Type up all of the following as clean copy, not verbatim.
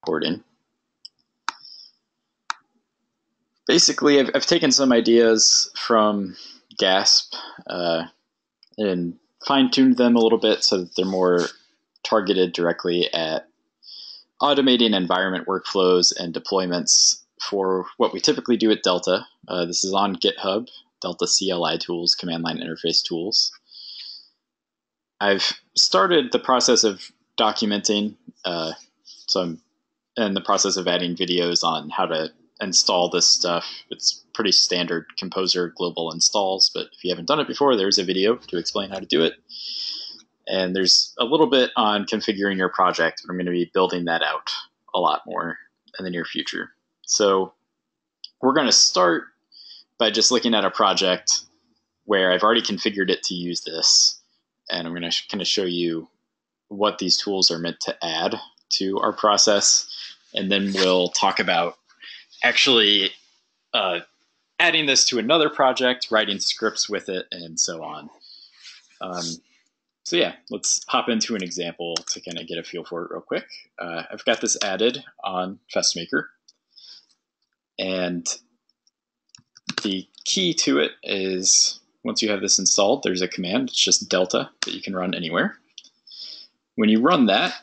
recording. Basically, I've taken some ideas from GASP and fine-tuned them a little bit so that they're more targeted directly at automating environment workflows and deployments for what we typically do at Delta. This is on GitHub, Delta CLI tools, command line interface tools. I've started the process of documenting, so I'm in the process of adding videos on how to install this stuff. It's pretty standard Composer global installs, but if you haven't done it before, there's a video to explain how to do it. And there's a little bit on configuring your project, but I'm going to be building that out a lot more in the near future. So we're going to start by just looking at a project where I've already configured it to use this. And I'm going to kind of show you what these tools are meant to add to our process. And then we'll talk about actually adding this to another project, writing scripts with it, and so on. So yeah, let's hop into an example to kind of get a feel for it real quick. I've got this added on FestMaker. And the key to it is once you have this installed, there's a command. It's just delta that you can run anywhere. When you run that,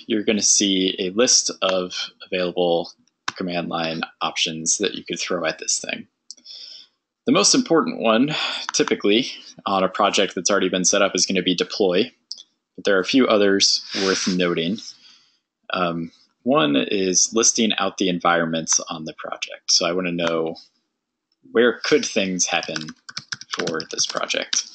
you're going to see a list of available command line options that you could throw at this thing. The most important one, typically, on a project that's already been set up is going to be deploy, but there are a few others worth noting. One is listing out the environments on the project. So I want to know where could things happen for this project.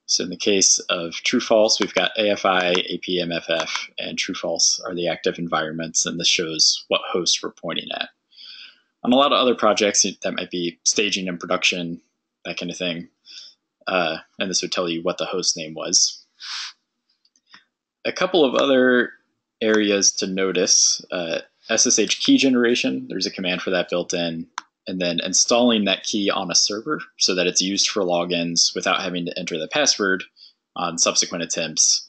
So in the case of true-false, we've got AFI, APMFF, and true-false are the active environments, and this shows what host we're pointing at. On a lot of other projects, that might be staging and production, that kind of thing, and this would tell you what the host name was. A couple of other areas to notice, SSH key generation, there's a command for that built in, and then installing that key on a server so that it's used for logins without having to enter the password on subsequent attempts.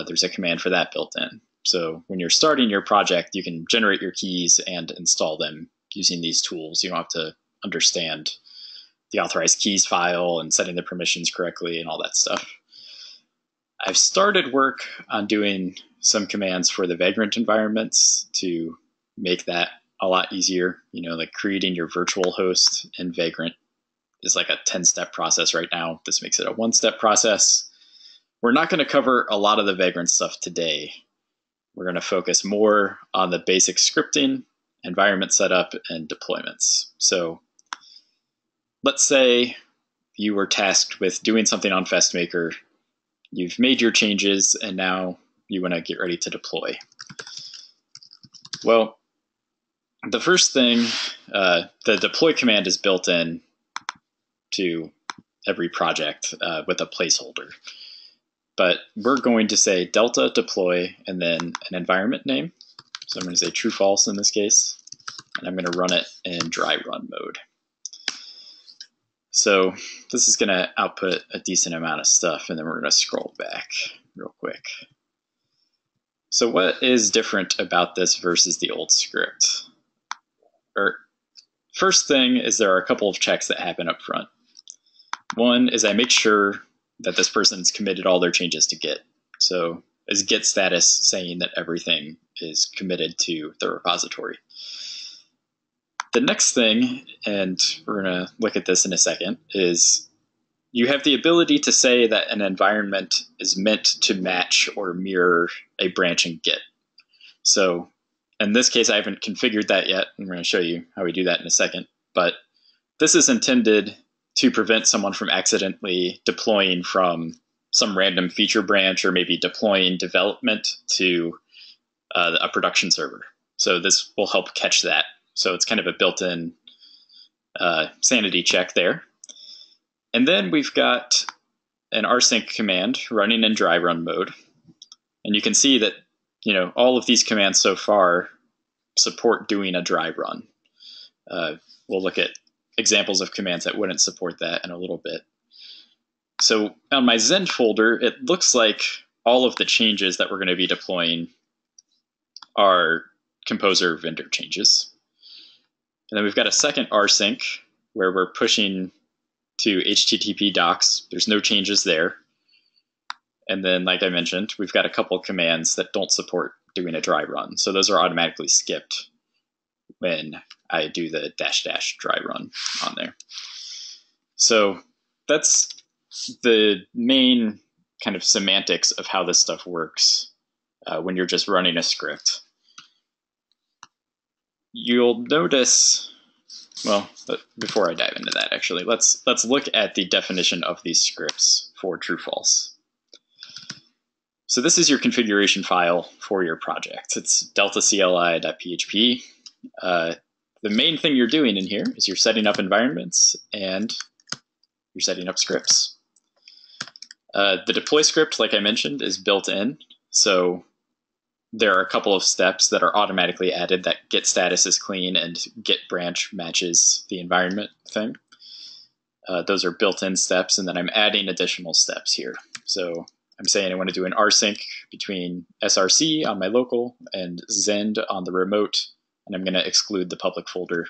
There's a command for that built in. So when you're starting your project, you can generate your keys and install them using these tools. You don't have to understand the authorized keys file and setting the permissions correctly and all that stuff. I've started work on doing some commands for the Vagrant environments to make that a lot easier. You know, like creating your virtual host in Vagrant is like a 10-step process right now. This makes it a one-step process. We're not going to cover a lot of the Vagrant stuff today. We're going to focus more on the basic scripting, environment setup, and deployments. So let's say you were tasked with doing something on FestMaker. You've made your changes, and now you want to get ready to deploy. Well, the first thing, the deploy command is built in to every project with a placeholder. But we're going to say delta deploy and then an environment name. So I'm going to say true false in this case, and I'm going to run it in dry run mode. So this is going to output a decent amount of stuff, and then we're going to scroll back real quick. So what is different about this versus the old script? First thing is there are a couple of checks that happen up front. One is I make sure that this person's committed all their changes to Git. So is Git status saying that everything is committed to the repository. The next thing, and we're going to look at this in a second, is you have the ability to say that an environment is meant to match or mirror a branch in Git. So in this case, I haven't configured that yet. I'm going to show you how we do that in a second. But this is intended to prevent someone from accidentally deploying from some random feature branch or maybe deploying development to a production server. So this will help catch that. So it's kind of a built-in sanity check there. And then we've got an rsync command running in dry run mode. And you can see that all of these commands so far support doing a dry run. We'll look at examples of commands that wouldn't support that in a little bit. So on my Zen folder, it looks like all of the changes that we're going to be deploying are composer vendor changes. And then we've got a second rsync where we're pushing to HTTP docs. There's no changes there. And then, like I mentioned, we've got a couple commands that don't support doing a dry run. So those are automatically skipped when I do the -- dry run on there. So that's the main kind of semantics of how this stuff works when you're just running a script. You'll notice, well, before I dive into that, actually, let's look at the definition of these scripts for true/false. So this is your configuration file for your project. It's delta-cli.php. The main thing you're doing in here is you're setting up environments and you're setting up scripts. The deploy script, like I mentioned, is built in. So there are a couple of steps that are automatically added, that get status is clean and get branch matches the environment thing. Those are built-in steps, and then I'm adding additional steps here. So I'm saying I want to do an rsync between src on my local and zend on the remote, and I'm going to exclude the public folder.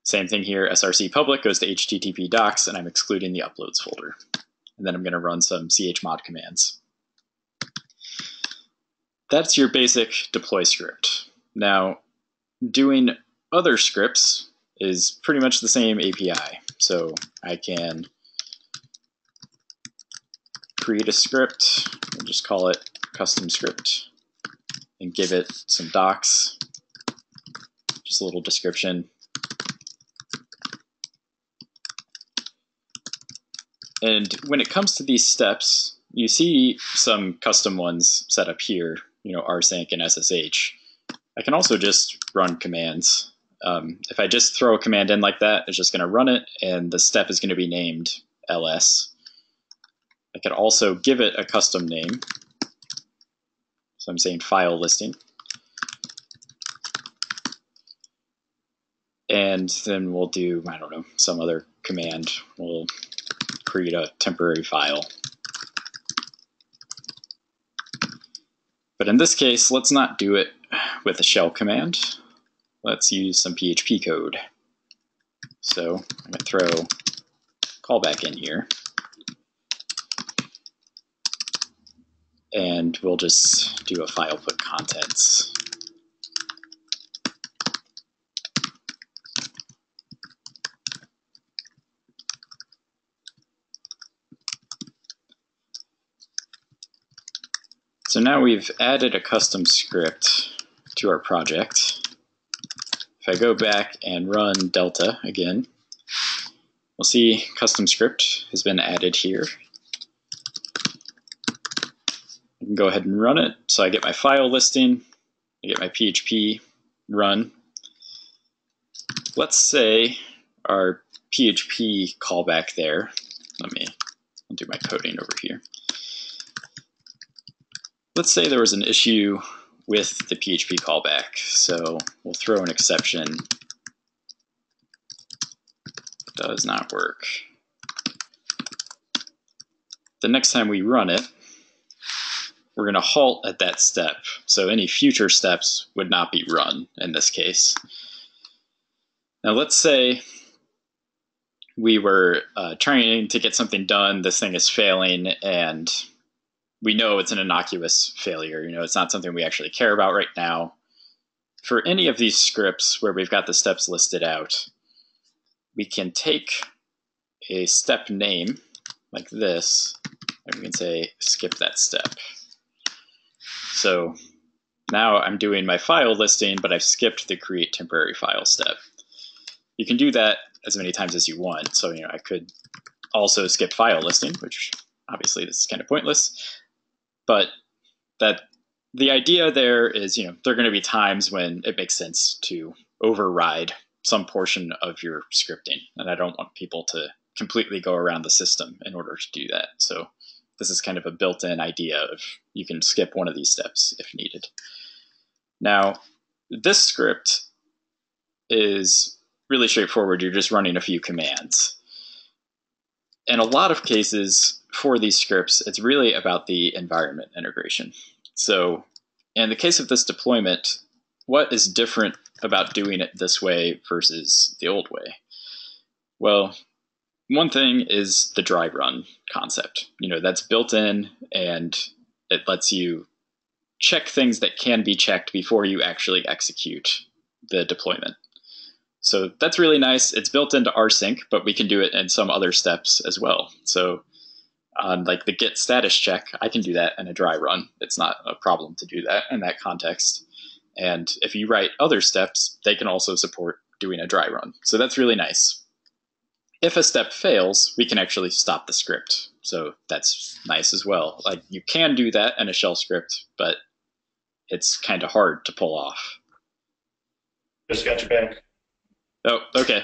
Same thing here, src public goes to http docs, and I'm excluding the uploads folder. And then I'm going to run some chmod commands. That's your basic deploy script. Now, doing other scripts is pretty much the same API. So I can create a script, we'll just call it custom script, and give it some docs, just a little description. And when it comes to these steps, you see some custom ones set up here, rsync and SSH. I can also just run commands. If I just throw a command in like that, it's just going to run it, and the step is going to be named ls. I could also give it a custom name. So I'm saying file listing. And then we'll do, I don't know, some other command. We'll create a temporary file. But in this case, let's not do it with a shell command. Let's use some PHP code. So I'm going to throw callback in here. And we'll just do a file put contents. So now we've added a custom script to our project. If I go back and run delta again, we'll see custom script has been added here. I can go ahead and run it. So I get my file listing, I get my PHP run. Let's say our PHP callback there, I'll do my coding over here. Let's say there was an issue with the PHP callback. So we'll throw an exception. Does not work. The next time we run it, we're going to halt at that step. So any future steps would not be run in this case. Now let's say we were trying to get something done, this thing is failing, and we know it's an innocuous failure. It's not something we actually care about right now. For any of these scripts where we've got the steps listed out, we can take a step name like this, and we can say skip that step. So now I'm doing my file listing, but I've skipped the create temporary file step. You can do that as many times as you want. So I could also skip file listing, which obviously this is kind of pointless. But the idea there is, there are going to be times when it makes sense to override some portion of your scripting. And I don't want people to completely go around the system in order to do that. So this is kind of a built-in idea of you can skip one of these steps if needed. Now, this script is really straightforward. You're just running a few commands. In a lot of cases for these scripts, it's really about the environment integration. So in the case of this deployment, what is different about doing it this way versus the old way? Well, one thing is the dry run concept. That's built in, and it lets you check things that can be checked before you actually execute the deployment. So that's really nice. It's built into rsync, but we can do it in some other steps as well. So on like the git status check, I can do that in a dry run. It's not a problem to do that in that context. And if you write other steps, they can also support doing a dry run. So that's really nice. If a step fails, we can actually stop the script. So that's nice as well. Like you can do that in a shell script, but it's kind of hard to pull off. Just got your back. Oh, okay.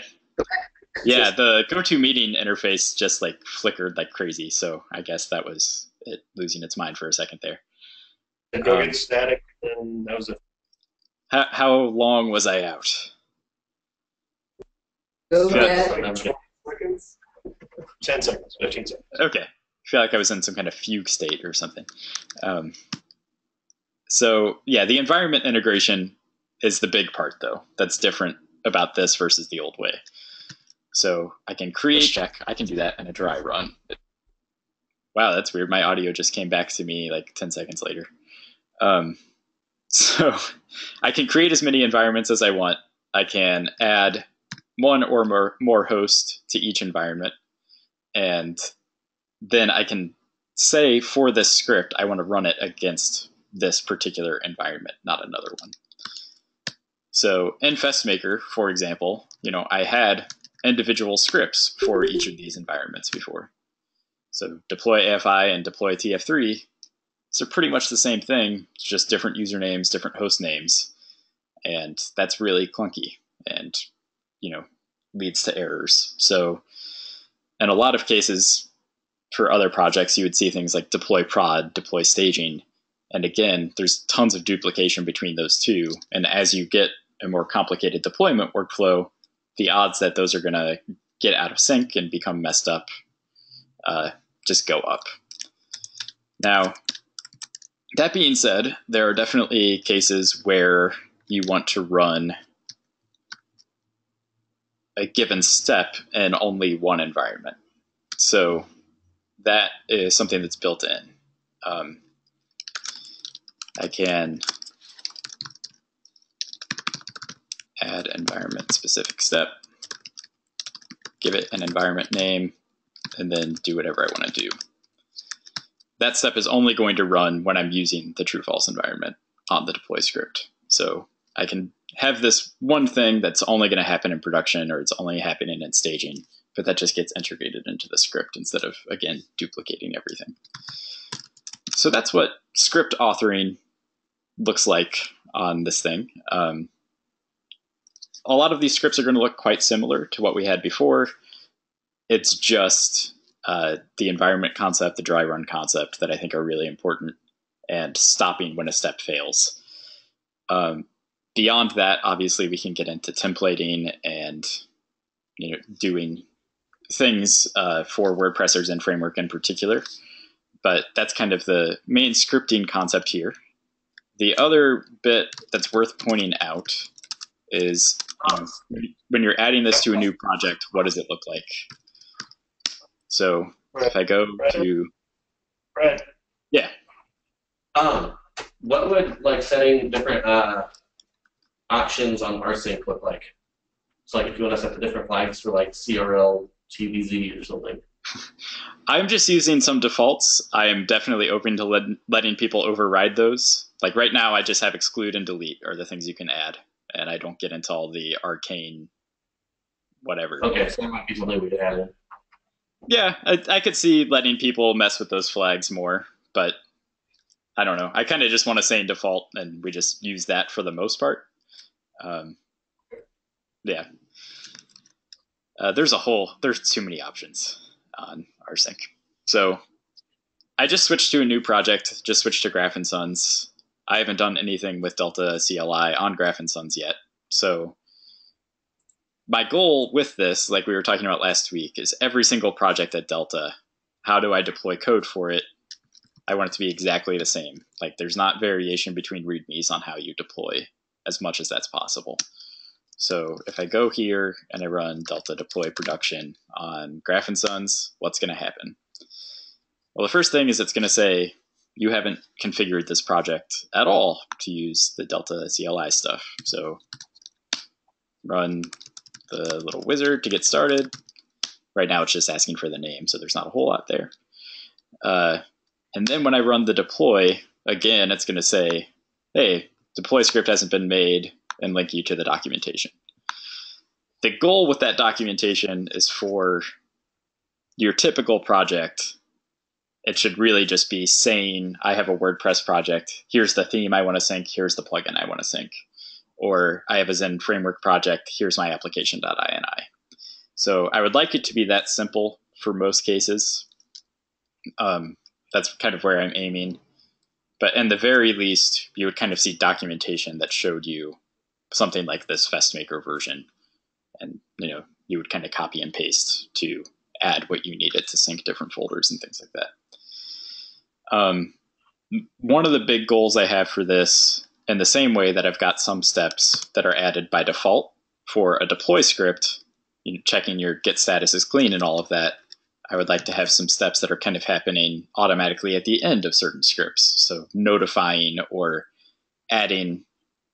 Yeah, the GoToMeeting interface just like flickered like crazy. So I guess that was it losing its mind for a second there. And go get static, and that was it. How long was I out? Go Yeah. back. 10 seconds, 15 seconds. Okay. I feel like I was in some kind of fugue state or something. So yeah, the environment integration is the big part though. That's different about this versus the old way. So I can create check. I can do that in a dry run. Wow, that's weird. My audio just came back to me like 10 seconds later. So I can create as many environments as I want. I can add one or more hosts to each environment. And then I can say for this script, I want to run it against this particular environment, not another one. So in FestMaker, for example, I had individual scripts for each of these environments before. So deploy AFI and deploy TF3, so pretty much the same thing, it's just different usernames, different host names. And that's really clunky and, leads to errors. So in a lot of cases, for other projects, you would see things like deploy prod, deploy staging. And again, there's tons of duplication between those two. And as you get a more complicated deployment workflow, the odds that those are going to get out of sync and become messed up just go up. Now, that being said, there are definitely cases where you want to run a given step in only one environment. So that is something that's built in. I can add environment specific step, give it an environment name, and then do whatever I want to do. That step is only going to run when I'm using the true-false environment on the deploy script. So I can have this one thing that's only going to happen in production, or it's only happening in staging, but that just gets integrated into the script instead of, again, duplicating everything. So that's what script authoring looks like on this thing. A lot of these scripts are going to look quite similar to what we had before. It's just the environment concept, the dry run concept that I think are really important, and stopping when a step fails. Beyond that, obviously, we can get into templating and doing things for WordPressers and framework in particular. But that's kind of the main scripting concept here. The other bit that's worth pointing out is when you're adding this to a new project, what does it look like? So if I go to... Right. Yeah. What would setting different options on rsync look like? So if you want to set the different flags for CRL, TVZ or something. I'm just using some defaults. I am definitely open to letting people override those. Like right now, I just have exclude and delete are the things you can add, and I don't get into all the arcane whatever. Okay, so that might be something we could add in. Yeah, I could see letting people mess with those flags more, but I don't know. I kind of just want to say in default, and we just use that for the most part. Yeah. There's too many options on rsync. So I just switched to a new project, just switched to Graph & Sons. I haven't done anything with Delta CLI on Graph & Sons yet. So my goal with this, like we were talking about last week, is every single project at Delta, how do I deploy code for it? I want it to be exactly the same. Like there's not variation between readmes on how you deploy as much as that's possible. So if I go here and I run delta deploy production on Graph and Sons, what's going to happen? Well, the first thing is it's going to say you haven't configured this project at all to use the delta CLI stuff. So run the little wizard to get started. Right now it's just asking for the name, so there's not a whole lot there. And then when I run the deploy, again, it's going to say, hey, deploy script hasn't been made, and link you to the documentation. The goal with that documentation is for your typical project. It should really just be saying, I have a WordPress project. Here's the theme I want to sync. Here's the plugin I want to sync. Or I have a Zen framework project. Here's my application.ini. So I would like it to be that simple for most cases. That's kind of where I'm aiming. But in the very least, you would kind of see documentation that showed you something like this FestMaker version. And you would kind of copy and paste to add what you needed to sync different folders and things like that. One of the big goals I have for this, in the same way that I've got some steps that are added by default for a deploy script, checking your git status is clean and all of that, I would like to have some steps that are kind of happening automatically at the end of certain scripts. So notifying or adding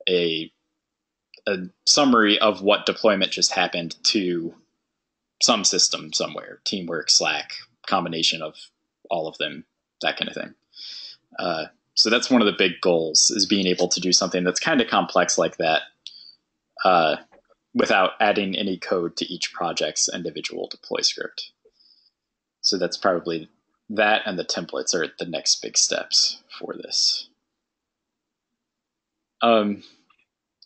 a summary of what deployment just happened to some system somewhere, Teamwork, Slack, combination of all of them, that kind of thing. So that's one of the big goals, is being able to do something that's kind of complex like that without adding any code to each project's individual deploy script. So that's probably that, and the templates are the next big steps for this.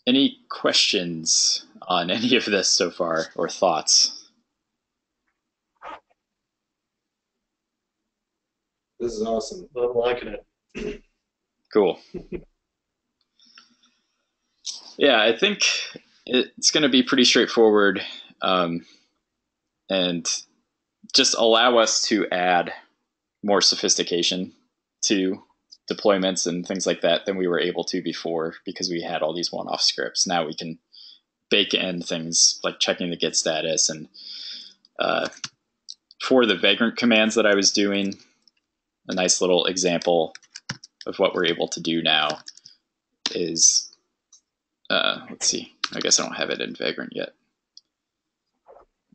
Any questions on any of this so far, or thoughts? This is awesome. I'm liking it. Cool. Yeah, I think it's going to be pretty straightforward, and just allow us to add more sophistication to deployments and things like that than we were able to before, because we had all these one-off scripts. Now we can bake in things like checking the git status. And for the vagrant commands that I was doing, a nice little example of what we're able to do now is, let's see, I guess I don't have it in vagrant yet.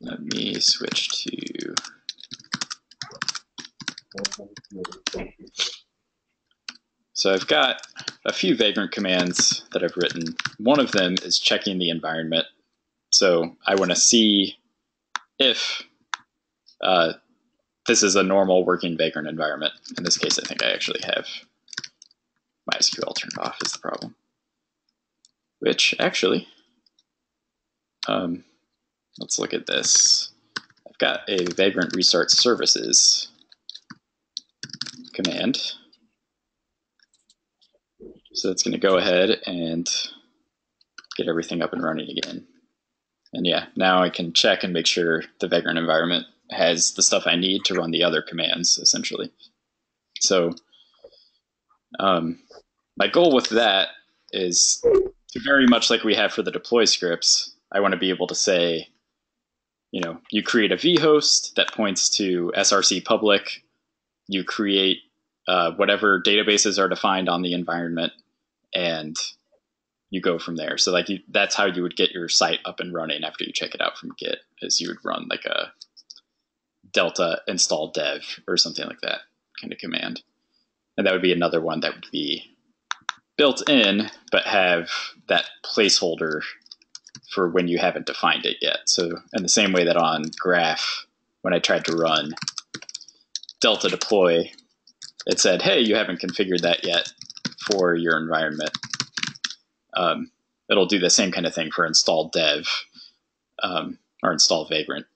Let me switch to, so I've got a few vagrant commands that I've written. One of them is checking the environment. So I want to see if this is a normal working vagrant environment. In this case, I think I actually have MySQL turned off is the problem. Which actually, let's look at this. I've got a vagrant restart services command. So it's going to go ahead and get everything up and running again. And yeah, now I can check and make sure the vagrant environment has the stuff I need to run the other commands, essentially. So my goal with that is to, very much like we have for the deploy scripts, I want to be able to say, you create a vhost that points to src public, you create whatever databases are defined on the environment, and you go from there. So that's how you would get your site up and running after you check it out from Git, is you would run like a delta install dev or something like that kind of command. And that would be another one that would be built in, but have that placeholder for when you haven't defined it yet. So in the same way that on Graph, when I tried to run delta deploy, it said, hey, you haven't configured that yet for your environment. It'll do the same kind of thing for install dev or install vagrant,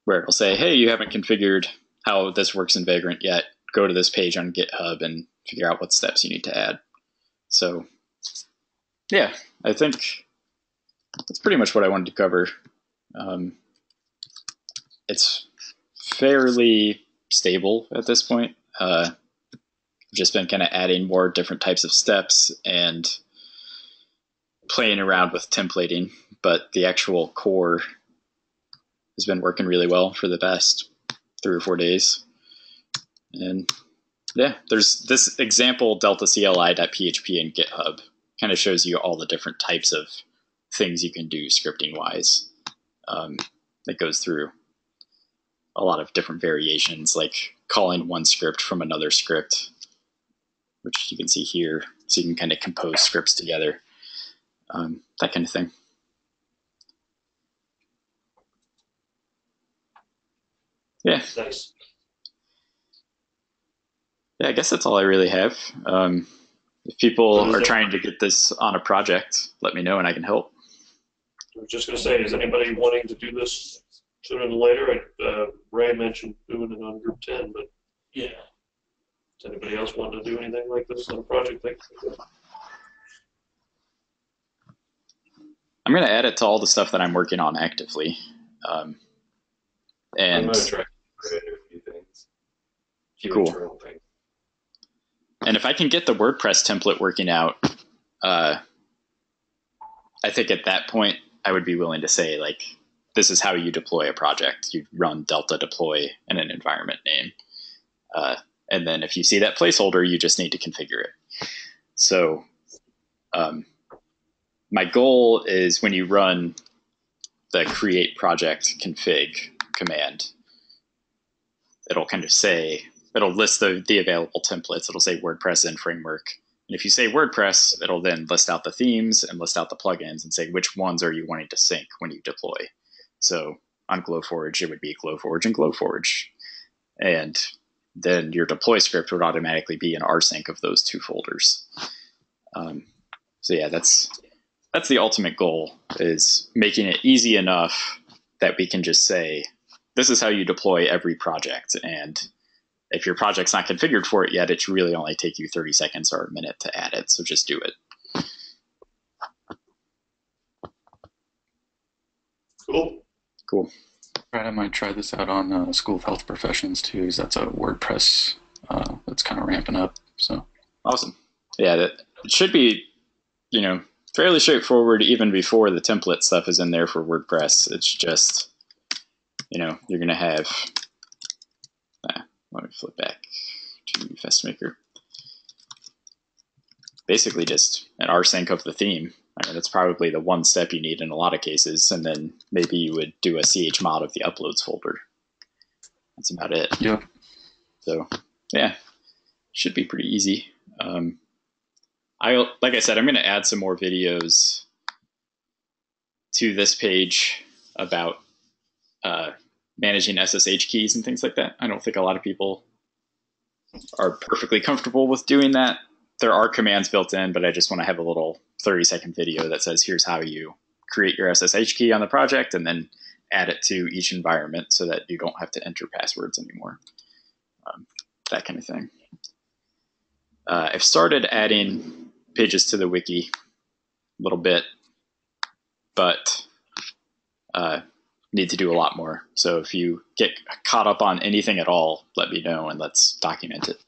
where it'll say, hey, you haven't configured how this works in vagrant yet. Go to this page on GitHub and figure out what steps you need to add. So yeah, I think that's pretty much what I wanted to cover. It's fairly stable at this point. I've just been kind of adding more different types of steps and playing around with templating, but the actual core has been working really well for the past 3 or 4 days. And yeah, there's this example delta CLI.php in GitHub kind of shows you all the different types of things you can do scripting wise. It goes through a lot of different variations, like calling one script from another script, which you can see here. So you can kind of compose scripts together, that kind of thing. Yeah. Nice. Yeah, I guess that's all I really have. If people are trying to get this on a project, let me know and I can help. I was just going to say, is anybody wanting to do this sooner than later? Ray mentioned doing it on Group 10, but Yeah. does anybody else want to do anything like this on a project like this? I'm going to add it to all the stuff that I'm working on actively. I'm And going to try to do a few things. A few Cool. internal things. And if I can get the WordPress template working out, I think at that point I would be willing to say, like, this is how you deploy a project. You run delta deploy in an environment name. And then if you see that placeholder, you just need to configure it. So my goal is when you run the create project config command, it'll kind of say, it'll list the available templates. It'll say WordPress and framework. And if you say WordPress, it'll then list out the themes and list out the plugins and say which ones are you wanting to sync when you deploy. So on Glowforge, it would be Glowforge and Glowforge. And then your deploy script would automatically be an rsync of those 2 folders. So yeah, that's the ultimate goal, is making it easy enough that we can just say, this is how you deploy every project. And if your project's not configured for it yet, it should really only take you 30 seconds or a minute to add it. So just do it. Cool. Cool. Right, I might try this out on School of Health Professions too, because that's a WordPress that's kind of ramping up. So Awesome. Yeah, it should be, fairly straightforward even before the template stuff is in there for WordPress. It's just, you're going to have, let me flip back to FestMaker. Basically just an rsync of the theme. I mean, that's probably the one step you need in a lot of cases. And then maybe you would do a chmod of the uploads folder. That's about it. Yep. So yeah, should be pretty easy. Like I said, I'm going to add some more videos to this page about managing SSH keys and things like that. I don't think a lot of people are perfectly comfortable with doing that. There are commands built in, but I just want to have a little 30-second video that says, here's how you create your SSH key on the project and then add it to each environment so that you don't have to enter passwords anymore. That kind of thing. I've started adding pages to the wiki a little bit, but need to do a lot more. So if you get caught up on anything at all, let me know and let's document it.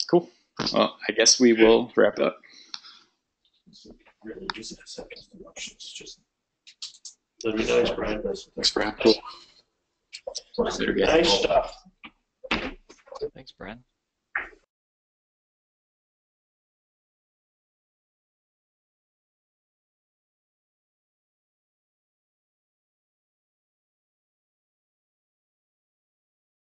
Cool. Well, I guess we will wrap up. Really just a second. Just that'd be nice, Brian. Thanks, Brad. Cool. Later, guys. Nice stuff. Thanks, Brad.